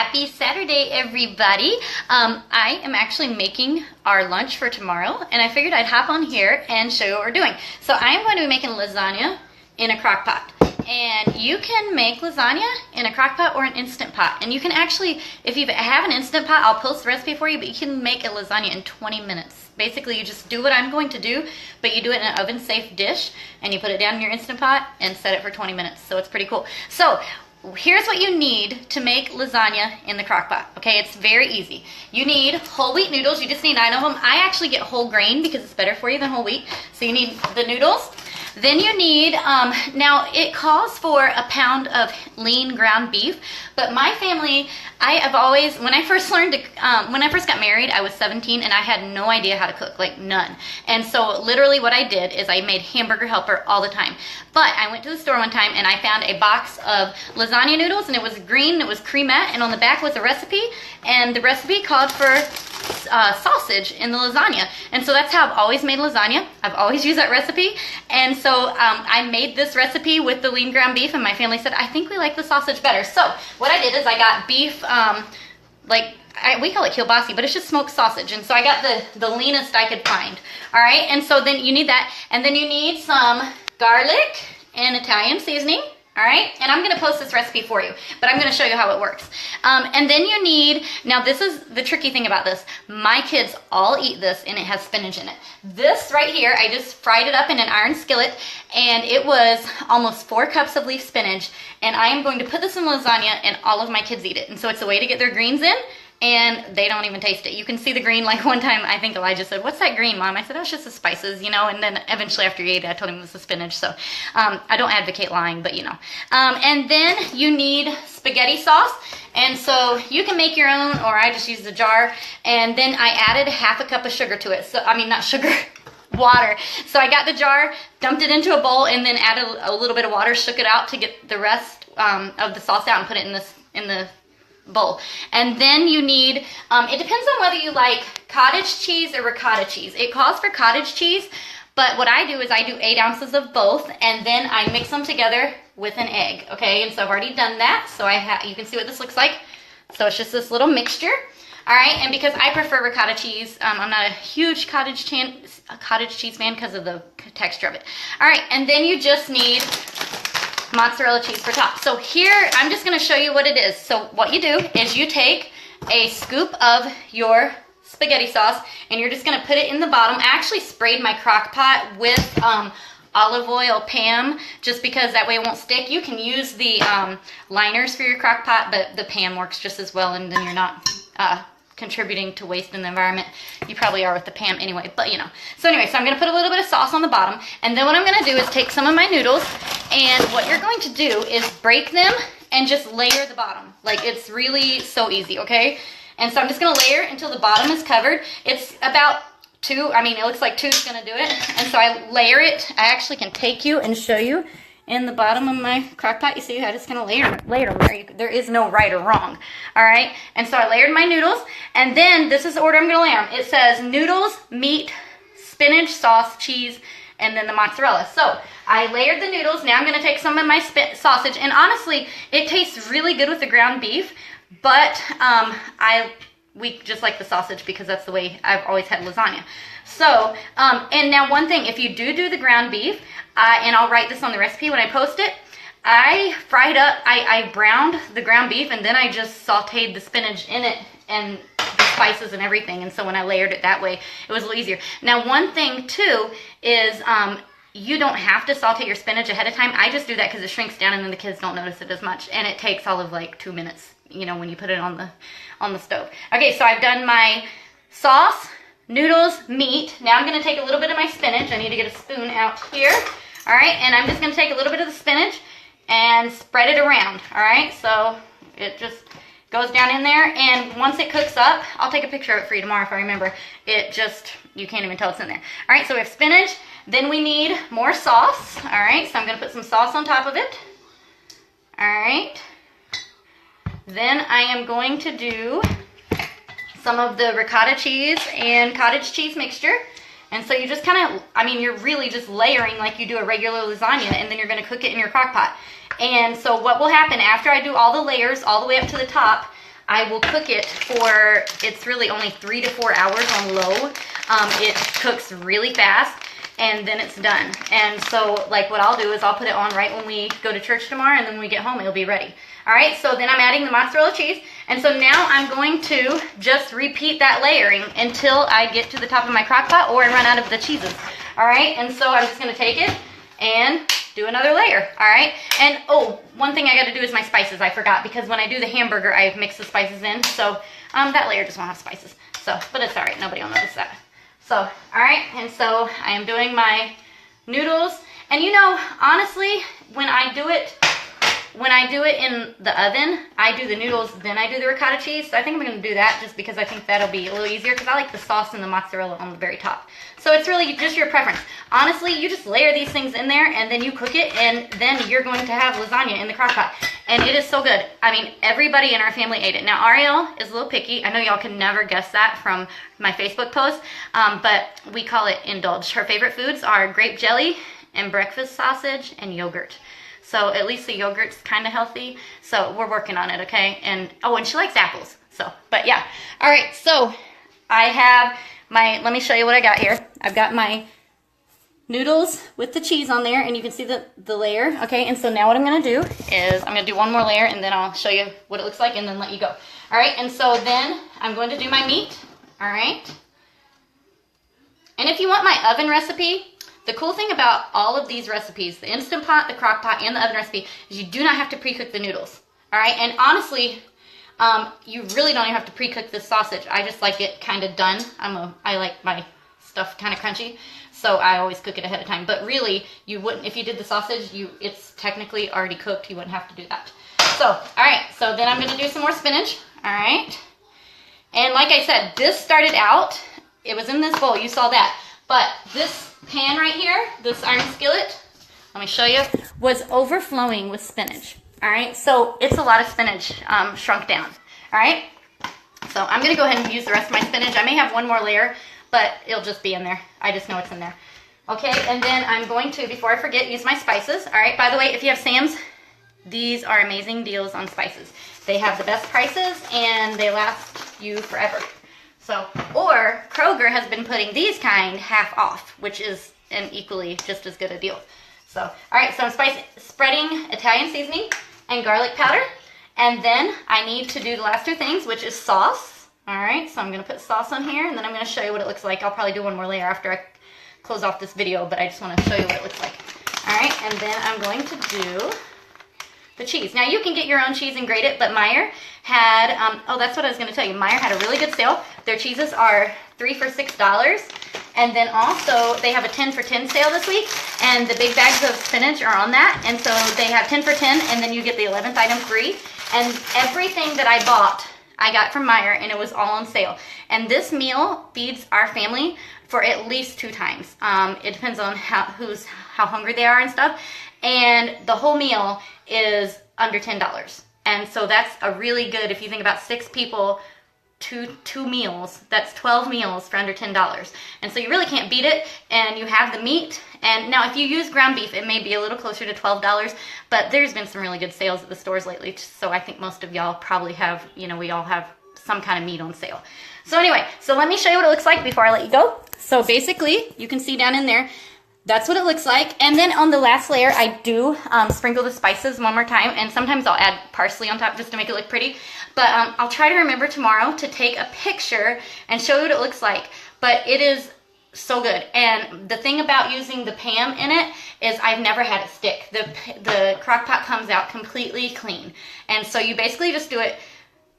Happy Saturday, everybody. I am actually making our lunch for tomorrow, and I figured I'd hop on here and show you what we're doing. So I am going to be making lasagna in a crock pot. And you can make lasagna in a crock pot or an Instant Pot. And you can actually, if you have an Instant Pot, I'll post the recipe for you, but you can make a lasagna in 20 minutes. Basically, you just do what I'm going to do, but you do it in an oven-safe dish, and you put it down in your Instant Pot and set it for 20 minutes. So it's pretty cool. So here's what you need to make lasagna in the crock pot. Okay, it's very easy. You need whole wheat noodles. You just need 9 of them. I actually get whole grain because it's better for you than whole wheat. So you need the noodles. Then you need, now it calls for a pound of lean ground beef, but my family, I have always, when I first got married, I was 17 and I had no idea how to cook, like none. And so literally what I did is I made hamburger helper all the time. But I went to the store one time and I found a box of lasagna noodles, and it was green, it was cremette, and on the back was a recipe, and the recipe called for sausage in the lasagna. And so that's how I've always made lasagna. I've always used that recipe. And so I made this recipe with the lean ground beef, and my family said, I think we like the sausage better. So what I did is I got beef, we call it kielbasa, but it's just smoked sausage. And so I got the leanest I could find. All right, and so then you need that. And then you need some garlic and Italian seasoning. All right, and I'm going to post this recipe for you, but I'm going to show you how it works. And then you need, now this is the tricky thing about this. My kids all eat this, and it has spinach in it. This right here, I just fried it up in an iron skillet, and it was almost 4 cups of leaf spinach, and I am going to put this in lasagna, and all of my kids eat it. And so it's a way to get their greens in, and they don't even taste it. You can see the green. Like one time, I think Elijah said, what's that green, Mom? I said, oh, it's just the spices, you know, and then eventually after he ate it, I told him it was the spinach. So I don't advocate lying, but you know. And then you need spaghetti sauce. And so you can make your own, or I just use the jar. And then I added 1/2 cup of sugar to it. So, I mean, not sugar, water. So I got the jar, dumped it into a bowl, and then added a little bit of water, shook it out to get the rest of the sauce out, and put it in the bowl. And then you need, it depends on whether you like cottage cheese or ricotta cheese. It calls for cottage cheese, but what I do is I do 8 ounces of both, and then I mix them together with an egg. Okay, and so I've already done that. So you can see what this looks like. So it's just this little mixture. All right, and because I prefer ricotta cheese, I'm not a huge cottage cheese fan because of the texture of it. All right, and then you just need mozzarella cheese for top. So here, I'm just going to show you what it is. So what you do is you take a scoop of your spaghetti sauce, and you're just going to put it in the bottom. I actually sprayed my crock pot with olive oil Pam, just because that way it won't stick. You can use the liners for your crock pot, but the Pam works just as well, and then you're not contributing to waste in the environment. You probably are with the Pam anyway, but you know. So anyway, so I'm going to put a little bit of sauce on the bottom, and then what I'm going to do is take some of my noodles, and what you're going to do is break them and just layer the bottom. Like, it's really so easy, okay? And so I'm just going to layer until the bottom is covered. It's about 2, I mean, it looks like 2 is going to do it. And so I layer it. I actually can take you and show you in the bottom of my crock pot. You see how I'm just going to layer them. There is no right or wrong. All right? And so I layered my noodles, and then this is the order I'm going to layer them. It says noodles, meat, spinach, sauce, cheese, and then the mozzarella. So I layered the noodles. Now I'm going to take some of my sausage, and honestly, it tastes really good with the ground beef, but we just like the sausage because that's the way I've always had lasagna. So, and now one thing, if you do the ground beef, and I'll write this on the recipe when I post it, I fried up, I browned the ground beef, and then I just sauteed the spinach in it and the spices and everything. And so when I layered it that way, it was a little easier. Now, one thing too is you don't have to saute your spinach ahead of time. I just do that because it shrinks down, and then the kids don't notice it as much. And it takes all of like 2 minutes, you know, when you put it on the stove. Okay, so I've done my sauce, noodles, meat. Now I'm going to take a little bit of my spinach. I need to get a spoon out here. All right, and I'm just going to take a little bit of the spinach and spread it around. All right, so it just goes down in there, and once it cooks up, I'll take a picture of it for you tomorrow if I remember. It just, you can't even tell it's in there. All right, so we have spinach. Then we need more sauce. All right, so I'm going to put some sauce on top of it. All right. Then I am going to do some of the ricotta cheese and cottage cheese mixture. And so you just kind of, I mean, you're really just layering like you do a regular lasagna, and then you're going to cook it in your crock pot. And so what will happen after I do all the layers all the way up to the top, I will cook it for, it's really only 3 to 4 hours on low. It cooks really fast, and then it's done. And so like what I'll do is I'll put it on right when we go to church tomorrow, and then when we get home it'll be ready. All right, so then I'm adding the mozzarella cheese, and so now I'm going to just repeat that layering until I get to the top of my crock pot or I run out of the cheeses. All right, and so I'm just gonna take it and do another layer. All right, and oh, one thing I got to do is my spices. I forgot, because when I do the hamburger I mix the spices in, so that layer just won't have spices. So, but it's all right, nobody will notice that. So, all right, and so I am doing my noodles, and you know, honestly, when I do it in the oven, I do the noodles, then I do the ricotta cheese. So I think I'm going to do that just because I think that'll be a little easier, because I like the sauce and the mozzarella on the very top. So it's really just your preference. Honestly, you just layer these things in there and then you cook it, and then you're going to have lasagna in the crock pot. And it is so good. I mean, everybody in our family ate it. Now, Ariel is a little picky. I know y'all can never guess that from my Facebook post, but we call it indulge. Her favorite foods are grape jelly and breakfast sausage and yogurt. So at least the yogurt's kind of healthy. So we're working on it, okay? And oh, and she likes apples. So, but yeah. All right, so I have my, let me show you what I got here. I've got my noodles with the cheese on there, and you can see the layer, okay? And so now what I'm gonna do is I'm gonna do one more layer, and then I'll show you what it looks like and then let you go. All right, and so then I'm going to do my meat, all right? And if you want my oven recipe, the cool thing about all of these recipes, the Instant Pot, the Crock Pot, and the oven recipe, is you do not have to pre-cook the noodles, all right? And honestly, you really don't even have to pre-cook this sausage. I just like it kind of done. I like my stuff kind of crunchy, so I always cook it ahead of time. But really, you wouldn't, if you did the sausage, it's technically already cooked. You wouldn't have to do that. So, all right, so then I'm gonna do some more spinach, all right? And like I said, this started out, it was in this bowl, you saw that. But this pan right here, this iron skillet, let me show you, was overflowing with spinach. All right, so it's a lot of spinach shrunk down. All right, so I'm gonna go ahead and use the rest of my spinach. I may have one more layer, but it'll just be in there. I just know it's in there. Okay, and then I'm going to, before I forget, use my spices. All right, by the way, if you have Sam's, these are amazing deals on spices. They have the best prices and they last you forever. So, or Kroger has been putting these kind half off, which is an equally just as good a deal. So, all right, so I'm spreading Italian seasoning and garlic powder. And then I need to do the last two things, which is sauce. All right, so I'm gonna put sauce on here, and then I'm gonna show you what it looks like. I'll probably do one more layer after I close off this video, but I just wanna show you what it looks like. All right, and then I'm going to do the cheese. Now you can get your own cheese and grate it, but Meijer had, oh, that's what I was gonna tell you. Meijer had a really good sale. Their cheeses are 3 for $6. And then also they have a 10 for 10 sale this week, and the big bags of spinach are on that. And so they have 10 for 10, and then you get the 11th item free. And everything that I bought, I got from Meijer, and it was all on sale. And this meal feeds our family for at least 2 times. It depends on how hungry they are and stuff. And the whole meal is under $10. And so that's a really good, if you think about 6 people, two meals, that's 12 meals for under $10. And so you really can't beat it, and you have the meat. And now if you use ground beef, it may be a little closer to $12, but there's been some really good sales at the stores lately, so I think most of y'all probably have, you know, we all have some kind of meat on sale. So anyway, so let me show you what it looks like before I let you go. So basically, you can see down in there, that's what it looks like. And then on the last layer, I do sprinkle the spices one more time, and sometimes I'll add parsley on top just to make it look pretty. But I'll try to remember tomorrow to take a picture and show you what it looks like. But it is so good. And the thing about using the Pam in it is I've never had it stick. The crock pot comes out completely clean. And so you basically just do it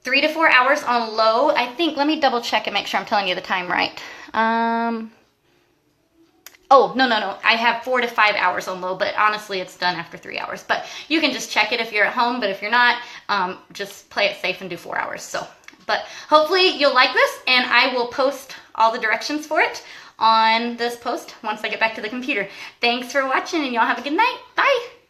3 to 4 hours on low. I think, let me double check and make sure I'm telling you the time right. Oh, no. I have 4 to 5 hours on low, but honestly, it's done after 3 hours. But you can just check it if you're at home, but if you're not, just play it safe and do 4 hours. So, but hopefully you'll like this, and I will post all the directions for it on this post once I get back to the computer. Thanks for watching, and y'all have a good night. Bye.